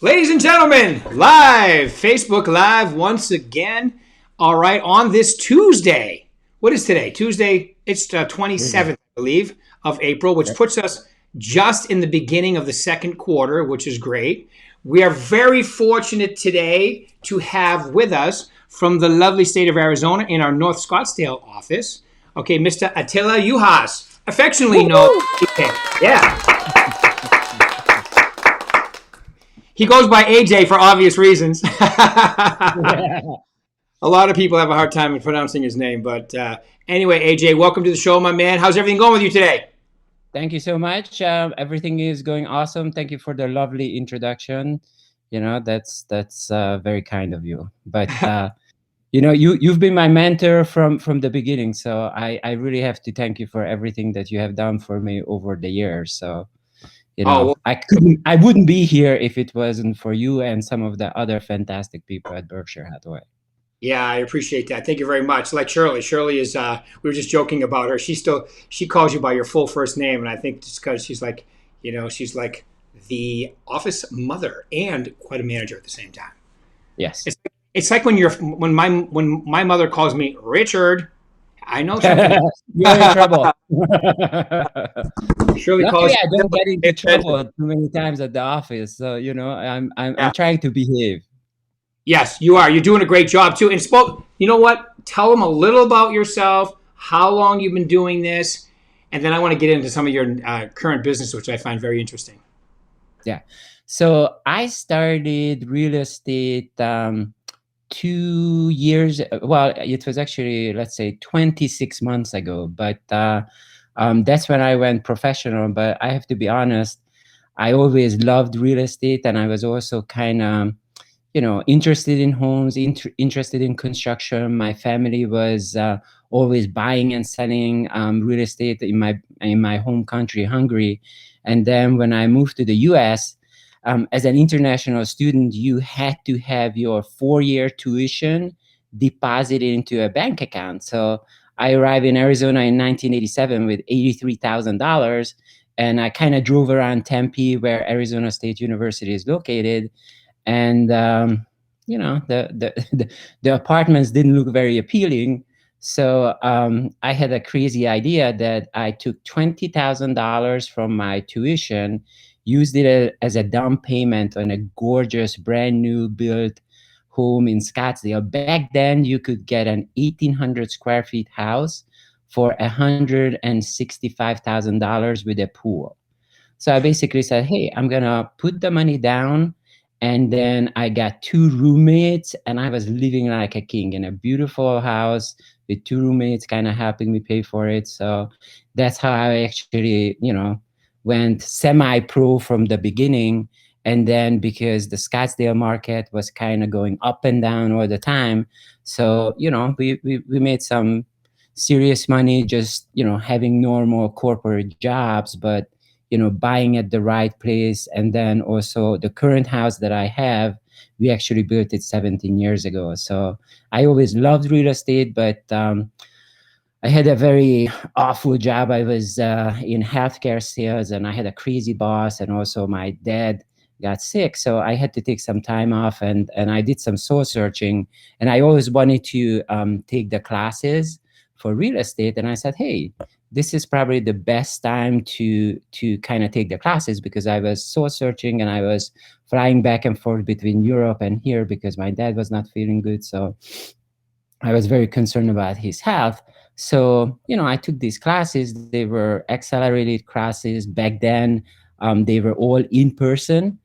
Ladies and gentlemen, live, Facebook Live once again. All right, on this Tuesday. What is today? Tuesday, it's Really? 27th, I believe, of April, which Yep. puts us just in the beginning of the second quarter, which is great. We are very fortunate today to have with us from the lovely state of Arizona in our North Scottsdale office, okay, Mr. Attila Juhasz, affectionately known Woohoo! as AJ. Yeah. He goes by AJ for obvious reasons. A Yeah. lot of people have a hard time pronouncing his name, but anyway, AJ, welcome to the show, my man. How's everything going with you today? Thank you so much. Everything is going awesome. Thank you for the lovely introduction. That's very kind of you. But you've been my mentor from the beginning. So I really have to thank you for everything that you have done for me over the years. So Oh, well, I wouldn't be here if it wasn't for you and some of the other fantastic people at Berkshire Hathaway. yeah, I appreciate that. Thank you very much. Like Shirley. Shirley is. We were just joking about her. She calls you by your full first name, and I think just because she's like, she's like the office mother and quite a manager at the same time. Yes. It's like when my mother calls me Richard. I know something. You're in trouble. Shirley calls Luckily, you I don't get into Richard. trouble too many times at the office. So I'm Yeah. trying to behave. Yes, you are. You're doing a great job too. And you know what? Tell them a little about yourself, how long you've been doing this, and then I want to get into some of your current business, which I find very interesting. Yeah. So I started real estate 2 years. Well, it was actually, let's say, 26 months ago. But that's when I went professional. But I have to be honest, I always loved real estate, and I was also kind of interested in homes, interested in construction. My family was always buying and selling real estate in my home country, Hungary. And then when I moved to the U.S. As an international student, you had to have your 4-year tuition deposited into a bank account. So I arrived in Arizona in 1987 with $83,000, and I kind of drove around Tempe, where Arizona State University is located, and the apartments didn't look very appealing. So I had a crazy idea that I took $20,000 from my tuition, used it as a down payment on a gorgeous brand new built home in Scottsdale. Back then, you could get an 1,800 square feet house for $165,000 with a pool. So I basically said, hey, I'm going to put the money down. And then I got two roommates, and I was living like a king in a beautiful house with two roommates kind of helping me pay for it. So that's how I actually, went semi pro from the beginning. And then because the Scottsdale market was kind of going up and down all the time. So, we made some serious money just, having normal corporate jobs, but buying at the right place. And then also the current house that I have, we actually built it 17 years ago. So I always loved real estate, but I had a very awful job. I was in healthcare sales, and I had a crazy boss, and also my dad got sick, so I had to take some time off, and I did some soul searching, and I always wanted to take the classes for real estate, and I said, hey, this is probably the best time to kind of take the classes, because I was soul searching, and I was flying back and forth between Europe and here because my dad was not feeling good. So I was very concerned about his health. So, I took these classes. They were accelerated classes back then. They were all in person.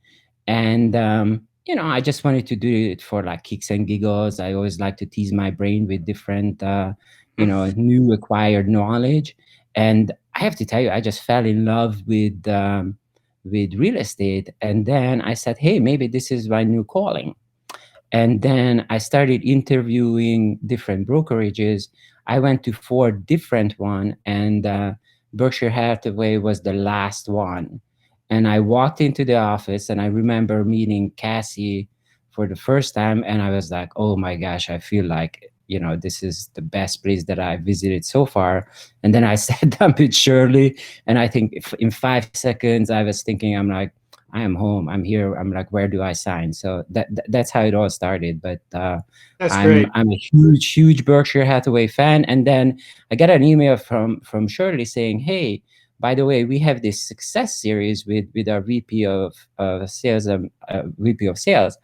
And, I just wanted to do it for like kicks and giggles. I always like to tease my brain with different, new acquired knowledge. And I have to tell you, I just fell in love with real estate. And then I said, hey, maybe this is my new calling. And then I started interviewing different brokerages. I went to four different one, and Berkshire Hathaway was the last one. And I walked into the office, and I remember meeting Cassie for the first time, and I was like, "Oh my gosh, I feel like this is the best place that I visited so far." And then I sat down with Shirley, and I think in 5 seconds I was thinking, I'm like, I am home. I'm here. I'm like, where do I sign? So that's how it all started. But That's great. I'm a huge Berkshire Hathaway fan. And then I got an email from Shirley saying, hey, by the way, we have this success series with our VP of sales, VP of sales.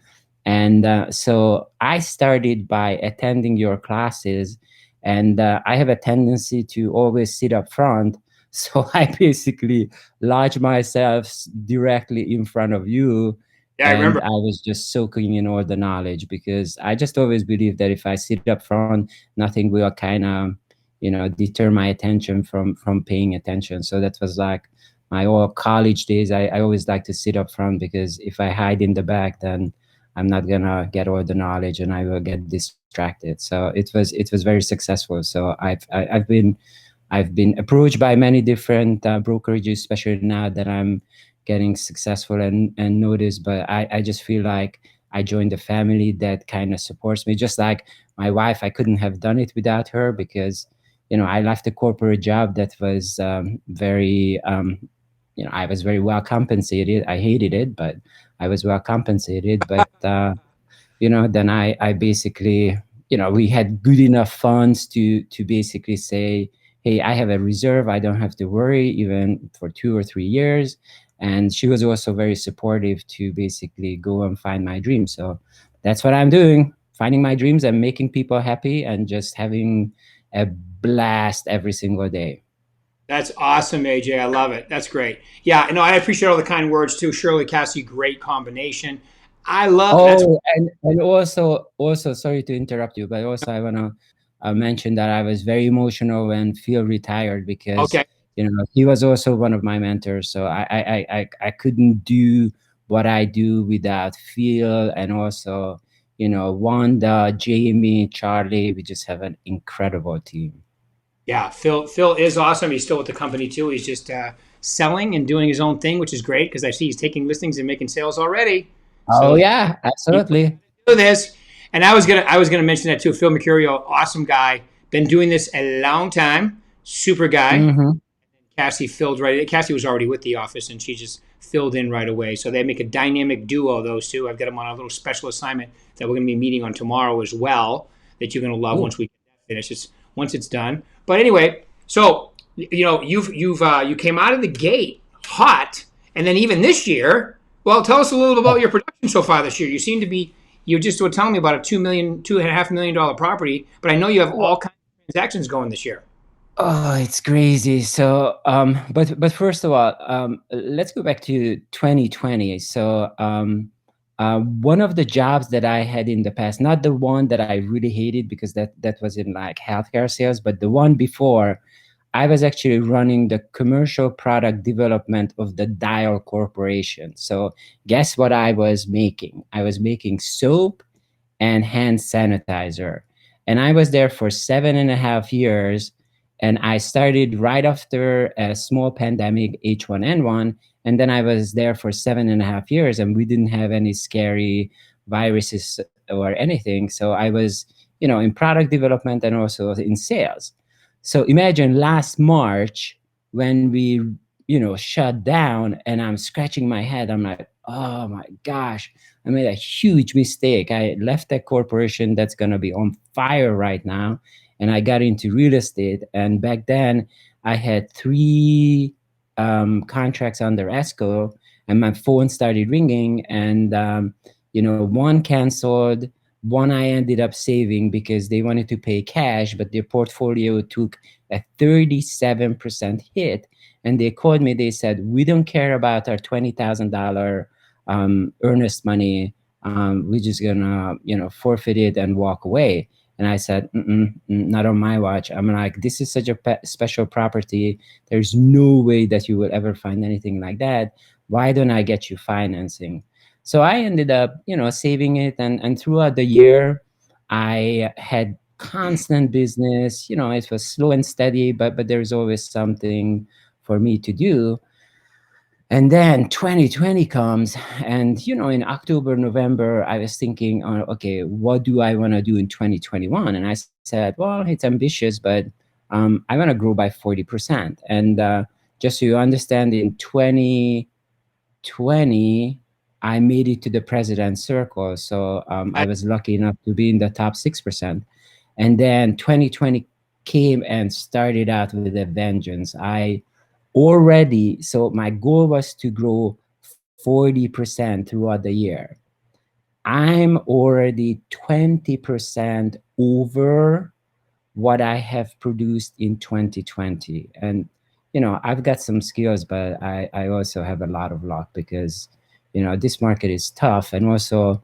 And so I started by attending your classes, and I have a tendency to always sit up front. So I basically lodge myself directly in front of you, Yeah, I and remember. I was just soaking in all the knowledge, because I just always believe that if I sit up front, nothing will kind of, deter my attention from paying attention. So that was like my all college days. I always like to sit up front, because if I hide in the back, then I'm not gonna get all the knowledge and I will get distracted. So it was very successful. So I've been approached by many different brokerages, especially now that I'm getting successful and noticed. But I just feel like I joined a family that kind of supports me. Just like my wife, I couldn't have done it without her, because I left a corporate job that was very I was very well compensated. I hated it, but I was well compensated. But then I basically, we had good enough funds to basically say, hey, I have a reserve. I don't have to worry even for 2 or 3 years. And she was also very supportive to basically go and find my dreams. So that's what I'm doing, finding my dreams and making people happy and just having a blast every single day. That's awesome, AJ. I love it. That's great. Yeah, no, I appreciate all the kind words too. Shirley, Cassie, great combination. I love that's Oh, and also, sorry to interrupt you, but also I wanna mention that I was very emotional when Phil retired, because okay. he was also one of my mentors. So I couldn't do what I do without Phil, and also Wanda, Jamie, Charlie. We just have an incredible team. Yeah, Phil is awesome. He's still with the company too. He's just selling and doing his own thing, which is great because I see he's taking listings and making sales already. Oh So yeah, he absolutely. do this. And I was gonna mention that too. Phil Mercurio, awesome guy, been doing this a long time, super guy. Hmm. Cassie filled right. Cassie was already with the office, and she just filled in right away. So they make a dynamic duo. Those two. I've got them on a little special assignment that we're going to be meeting on tomorrow as well. That you're going to love Cool. once we finish. It's once it's done. But anyway, so you came out of the gate hot, and then even this year. Well, tell us a little about your production so far this year. You seem to be. You just were telling me about a $2.5 million property, but I know you have all kinds of transactions going this year. Oh, it's crazy. So, but first of all, let's go back to 2020. So, one of the jobs that I had in the past, not the one that I really hated, because that was in like healthcare sales, but the one before, I was actually running the commercial product development of the Dial Corporation. So, guess what I was making? I was making soap and hand sanitizer. And I was there for 7.5 years. And I started right after a small pandemic, H1N1. And then I was there for 7.5 years, and we didn't have any scary viruses or anything. So I was, in product development and also in sales. So imagine last March when we, shut down, and I'm scratching my head. I'm like, oh my gosh, I made a huge mistake. I left a corporation that's going to be on fire right now, and I got into real estate. And back then, I had three contracts under escrow, and my phone started ringing. And one canceled. One I ended up saving because they wanted to pay cash, but their portfolio took a 37% hit. And they called me. They said, "We don't care about our $20,000 earnest money. We're just gonna forfeit it and walk away." And I said, not on my watch. I'm like, this is such a special property. There's no way that you will ever find anything like that. Why don't I get you financing? So I ended up saving it, and throughout the year I had constant business. It was slow and steady, but there's always something for me to do. And then 2020 comes, and in October, November, I was thinking, okay, what do I want to do in 2021? And I said, well, it's ambitious, but I want to grow by 40%. And just so you understand, in 2020, 2020, I made it to the president's circle. So I was lucky enough to be in the top 6%. And then 2020 came and started out with a vengeance. So my goal was to grow 40% throughout the year. I'm already 20% over what I have produced in 2020. And, I've got some skills, but I also have a lot of luck because, this market is tough. And also,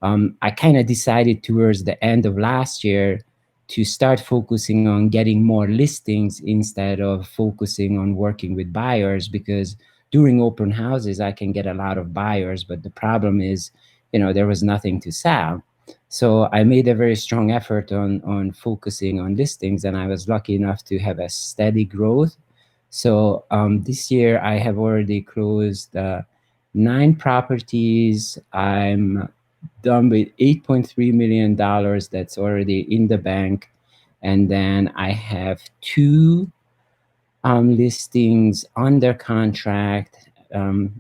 I kind of decided towards the end of last year to start focusing on getting more listings instead of focusing on working with buyers, because during open houses, I can get a lot of buyers, but the problem is, there was nothing to sell. So I made a very strong effort on focusing on listings, and I was lucky enough to have a steady growth. So this year I have already closed 9 properties. I'm done with $8.3 million that's already in the bank. And then I have 2 listings under contract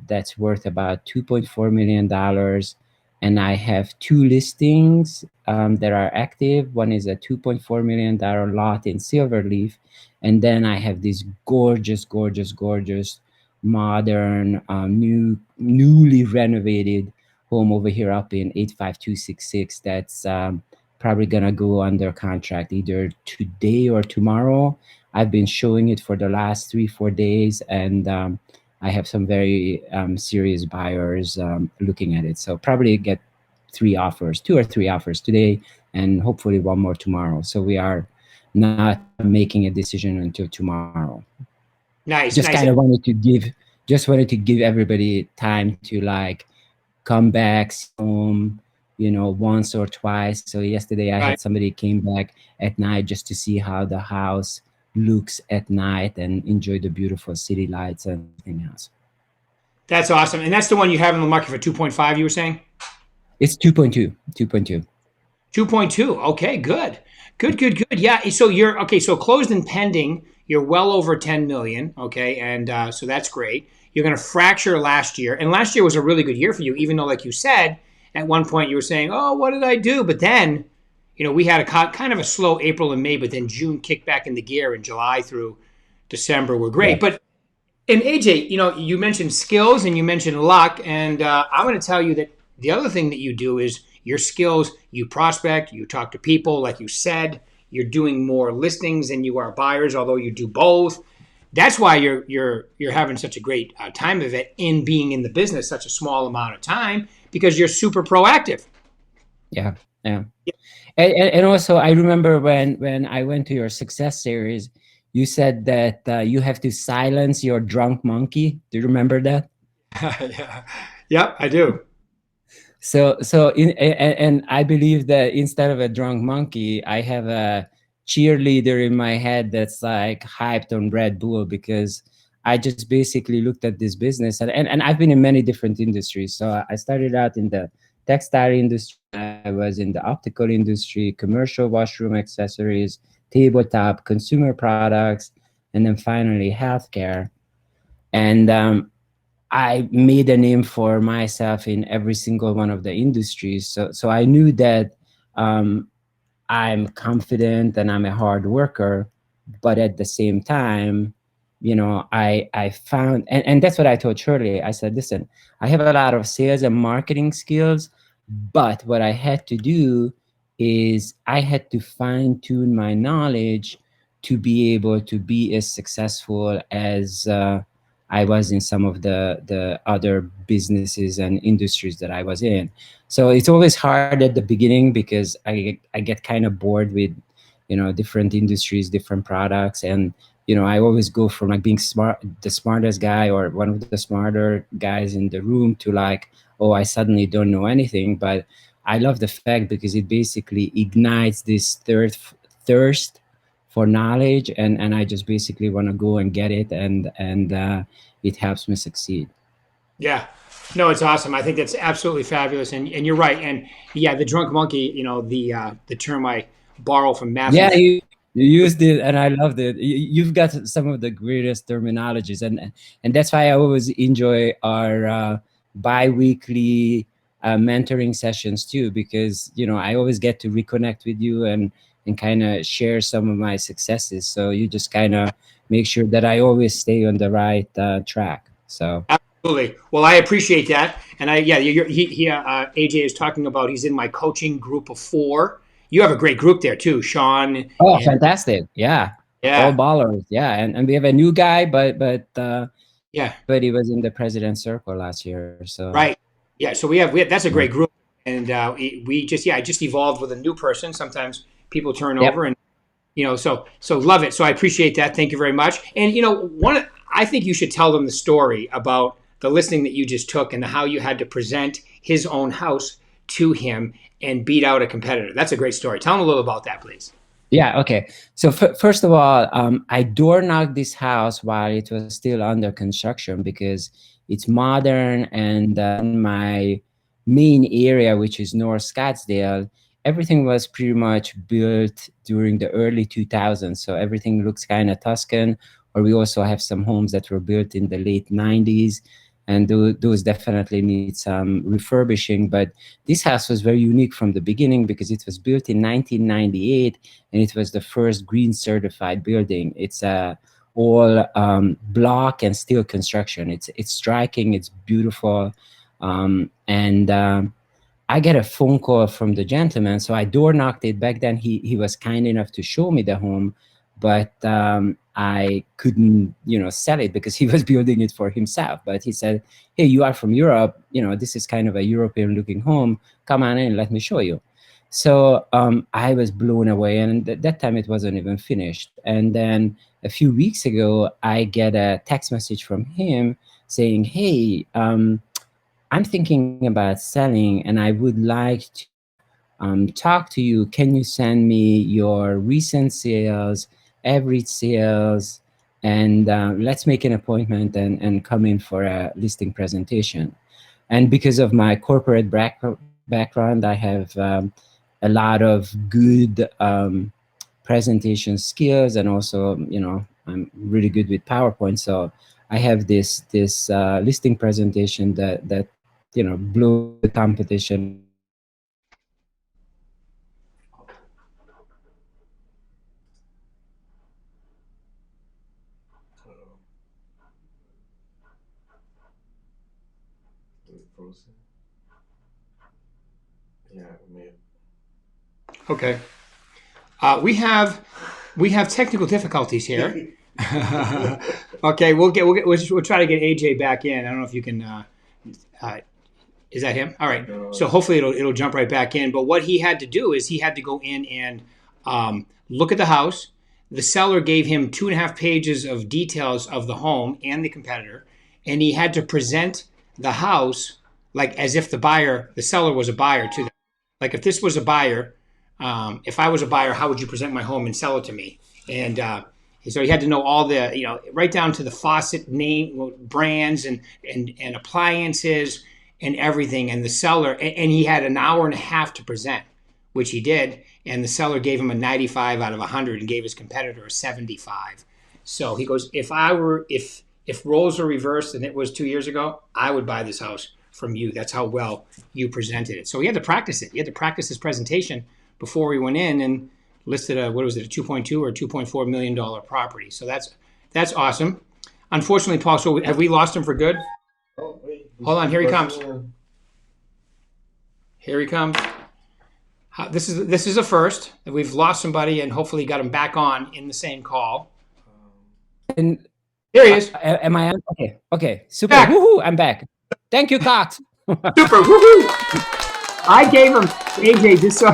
that's worth about $2.4 million. And I have 2 listings that are active. One is a $2.4 million lot in Silverleaf. And then I have this gorgeous, gorgeous, gorgeous, modern, newly renovated home over here up in 85266 that's probably going to go under contract either today or tomorrow. I've been showing it for the last 3-4 days, and I have some very serious buyers looking at it. So probably get 2 or 3 offers today, and hopefully one more tomorrow. So we are not making a decision until tomorrow. Nice. Just kind of wanted to give everybody time to like come back home, once or twice. So yesterday I had somebody came back at night just to see how the house looks at night and enjoy the beautiful city lights and everything else. That's awesome. And that's the one you have in the market for 2.5, you were saying? It's 2.2. 2.2. 2.2. Okay, good. Good. Yeah. So you're okay. So closed and pending, you're well over 10 million. Okay. And so that's great. You're going to fracture last year. And last year was a really good year for you, even though, like you said, at one point you were saying, oh, what did I do? But then, we had a kind of a slow April and May, but then June kicked back into gear, and July through December were great. Yeah. But and AJ, you mentioned skills and you mentioned luck. And I'm going to tell you that the other thing that you do is your skills. You prospect, you talk to people, like you said, you're doing more listings than you are buyers, although you do both. That's why you're having such a great time of it in being in the business such a small amount of time, because you're super proactive. Yeah. And also, I remember when I went to your success series, you said that you have to silence your drunk monkey. Do you remember that? Yeah. Yep, I do. And I believe that instead of a drunk monkey, I have a cheerleader in my head that's like hyped on Red Bull, because I just basically looked at this business and I've been in many different industries. So I started out in the textile industry. I was in the optical industry, commercial washroom accessories, tabletop, consumer products, and then finally healthcare. And I made a name for myself in every single one of the industries. So I knew that I'm confident and I'm a hard worker, but at the same time, I found, and that's what I told Shirley. I said, listen, I have a lot of sales and marketing skills, but what I had to do is I had to fine tune my knowledge to be able to be as successful as I was in some of the other businesses and industries that I was in. So it's always hard at the beginning because I get kind of bored with, different industries, different products. And, I always go from like being the smartest guy or one of the smarter guys in the room to like, oh, I suddenly don't know anything. But I love the fact because it basically ignites this thirst for knowledge, and I just basically want to go and get it, and it helps me succeed. Yeah, no, it's awesome. I think that's absolutely fabulous, and you're right. And yeah, the drunk monkey, the term I borrow from Matthew. Yeah, You used it, and I loved it. You've got some of the greatest terminologies, and that's why I always enjoy our bi-weekly mentoring sessions too, because I always get to reconnect with you and kind of share some of my successes. So you just kind of make sure that I always stay on the right track. So Absolutely. Well, I appreciate that, and AJ is talking about he's in my coaching group of 4. You have a great group there too, Sean. oh, And fantastic! Yeah, all yeah, ballers. Yeah, and we have a new guy, yeah, but he was in the president's circle last year. So right. Yeah, so we have that's a yeah. great group, and we just I just evolved with a new person. Sometimes people turn Yep. over, and so love it. So I appreciate that. Thank you very much. And I think you should tell them the story about the listing that you just took and how you had to present his own house to him and beat out a competitor. That's a great story. Tell them a little about that, please. Yeah. Okay. So first of all, I door knocked this house while it was still under construction because it's modern, and in my main area, which is North Scottsdale, everything was pretty much built during the early 2000s. So everything looks kind of Tuscan. Or we also have some homes that were built in the late 90s, and those definitely need some refurbishing. But this house was very unique from the beginning because it was built in 1998, and it was the first green certified building. It's a all block and steel construction. It's striking. It's beautiful, and I get a phone call from the gentleman. So I door knocked it. Back then, he was kind enough to show me the home, but I couldn't, sell it because he was building it for himself. But he said, "Hey, you are from Europe. This is kind of a European-looking home. Come on in, let me show you." So I was blown away, and at that time it wasn't even finished. And then a few weeks ago, I get a text message from him saying, "Hey, I'm thinking about selling, and I would like to talk to you. Can you send me your recent sales, average sales, and let's make an appointment and come in for a listing presentation." And because of my corporate background, I have a lot of good presentation skills, and also, I'm really good with PowerPoint. So I have this listing presentation that blew the competition. Okay. We have technical difficulties here. Okay, we'll try to get AJ back in. I don't know if you can. Is that him? All right. So hopefully it'll jump right back in. But what he had to do is he had to go in and look at the house. The seller gave him 2.5 pages of details of the home and the competitor, and he had to present the house like as if the seller was a buyer to them. Like if this was a buyer, if I was a buyer, how would you present my home and sell it to me? And so he had to know all the, right down to the faucet name, brands, and appliances and everything. And the seller, and he had an hour and a half to present, which he did. And the seller gave him a 95 out of 100 and gave his competitor a 75. So he goes, if roles were reversed and it was 2 years ago, I would buy this house from you. That's how well you presented it. So he had to practice it. He had to practice his presentation before he went in and listed a 2.2 or $2.4 million property. So that's awesome. Unfortunately, Paul, so have we lost him for good? Oh, wait. Hold on, here he comes. Here he comes. This is a first. We've lost somebody, and hopefully got him back on in the same call. And Here he is. am I on? Okay, super. Back. Woohoo! I'm back. Thank you, Cox. Super. Woohoo! I gave him AJ just so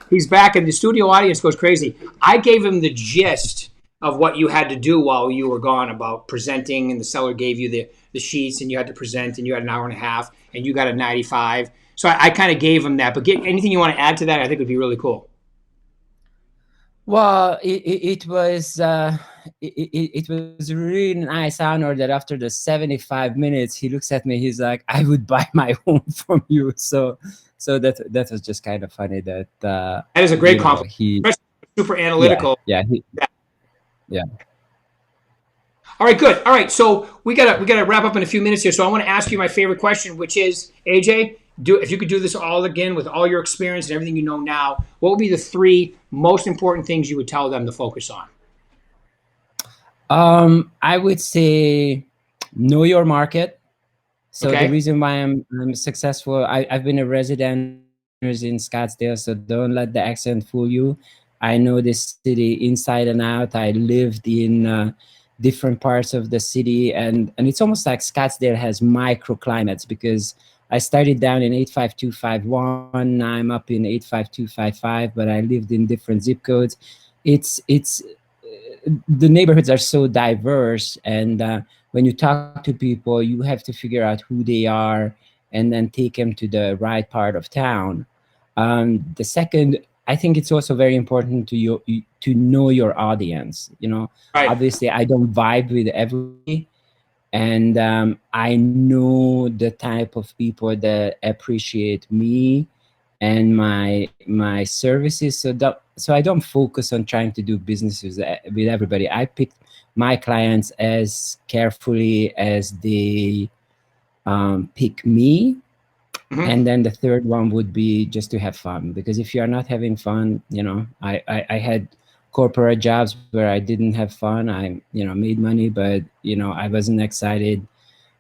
he's back, and the studio audience goes crazy. I gave him the gist of what you had to do while you were gone about presenting, and the seller gave you the sheets, and you had to present, and you had an hour and a half, and you got a 95. So I kind of gave him that. But anything you want to add to that, I think would be really cool. Well, it was it was a really nice honor that after the 75 minutes, he looks at me. He's like, "I would buy my home from you." So that was just kind of funny. That is a great compliment. super analytical. Yeah. Yeah. All right, good. All right, so we gotta wrap up in a few minutes here. So I want to ask you my favorite question, which is, AJ, if you could do this all again with all your experience and everything you know now, what would be the 3 most important things you would tell them to focus on? I would say know your market. So the Okay. reason why I'm successful, I've been a resident in Scottsdale, so don't let the accent fool you. I know this city inside and out. I lived in different parts of the city, and it's almost like Scottsdale has microclimates, because I started down in 85251. Now I'm up in 85255, but I lived in different zip codes. It's the neighborhoods are so diverse, and when you talk to people, you have to figure out who they are and then take them to the right part of town. The second, I think it's also very important to know your audience. Right. Obviously, I don't vibe with everybody, and I know the type of people that appreciate me and my services. So I don't focus on trying to do business with everybody. I pick my clients as carefully as they pick me. Mm-hmm. And then the third one would be just to have fun, because if you're not having fun, I had corporate jobs where I didn't have fun. I made money, but I wasn't excited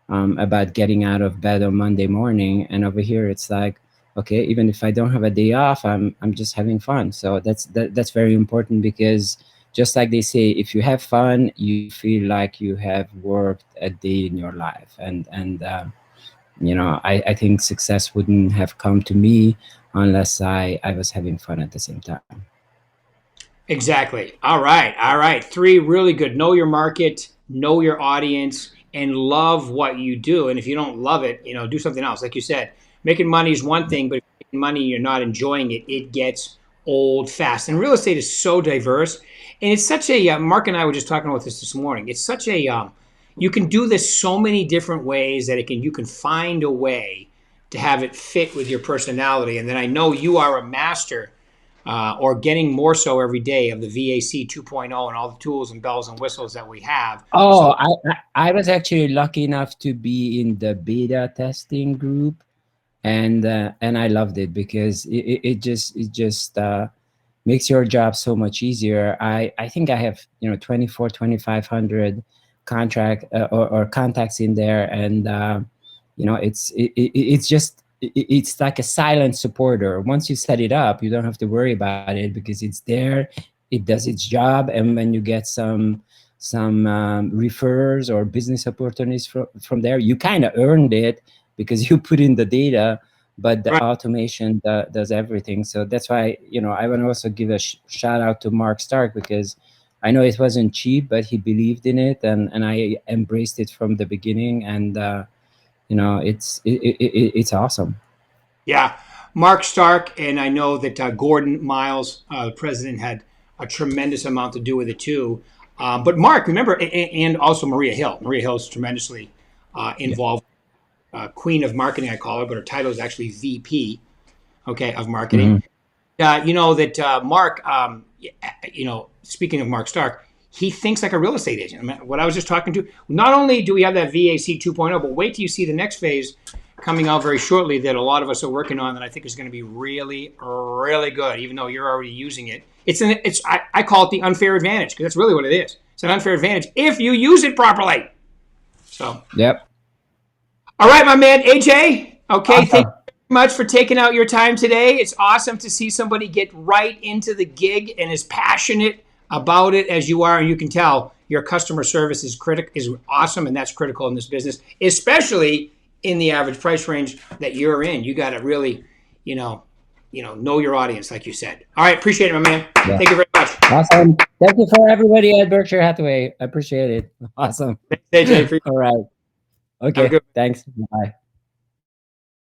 about getting out of bed on Monday morning. And over here, it's like, okay, even if I don't have a day off, I'm just having fun. So that's very important, because just like they say, if you have fun, you feel like you have worked a day in your life. And I think success wouldn't have come to me unless I was having fun at the same time. Exactly. All right. All right. 3 really good. Know your market, know your audience, and love what you do. And if you don't love it, do something else. Like you said, making money is one thing, but if you're making money, you're not enjoying it, it gets old fast. And real estate is so diverse. And it's such a, Mark and I were just talking about this morning. It's such a, you can do this so many different ways that you can find a way to have it fit with your personality. And then I know you are a master or getting more so every day of the VAC 2.0 and all the tools and bells and whistles that we have. Oh, I was actually lucky enough to be in the beta testing group, and I loved it, because it just makes your job so much easier. I think I have 2,500 contract or contacts in there, and it's like a silent supporter. Once you set it up, you don't have to worry about it, because it's there, it does its job. And when you get some refers or business opportunities from there, you kind of earned it, because you put in the data, but the Right. automation does everything. So that's why I want to also give a shout out to Mark Stark, because I know it wasn't cheap, but he believed in it, and I embraced it from the beginning. And it's awesome. Yeah. Mark Stark, and I know that Gordon Miles, the president, had a tremendous amount to do with it too. But Mark, remember, and also Maria Hill. Maria Hill is tremendously involved. Queen of marketing, I call her, but her title is actually VP, okay, of marketing. Mm-hmm. Mark, speaking of Mark Stark, he thinks like a real estate agent. I mean, what I was just talking to, not only do we have that VAC 2.0, but wait till you see the next phase coming out very shortly that a lot of us are working on that I think is going to be really, really good, even though you're already using it. I call it the unfair advantage, because that's really what it is. It's an unfair advantage if you use it properly. So. Yep. All right, my man, AJ. Okay, Awesome. thank you very much for taking out your time today. It's awesome to see somebody get right into the gig and as passionate about it as you are. And you can tell your customer service is awesome, and that's critical in this business, especially in the average price range that you're in. You got to really, know your audience, like you said. All right, appreciate it, my man. Yeah. Thank you very much. Awesome. Thank you for everybody at Berkshire Hathaway. I appreciate it. Awesome. Thanks, AJ. All right. Okay. Thanks. Bye.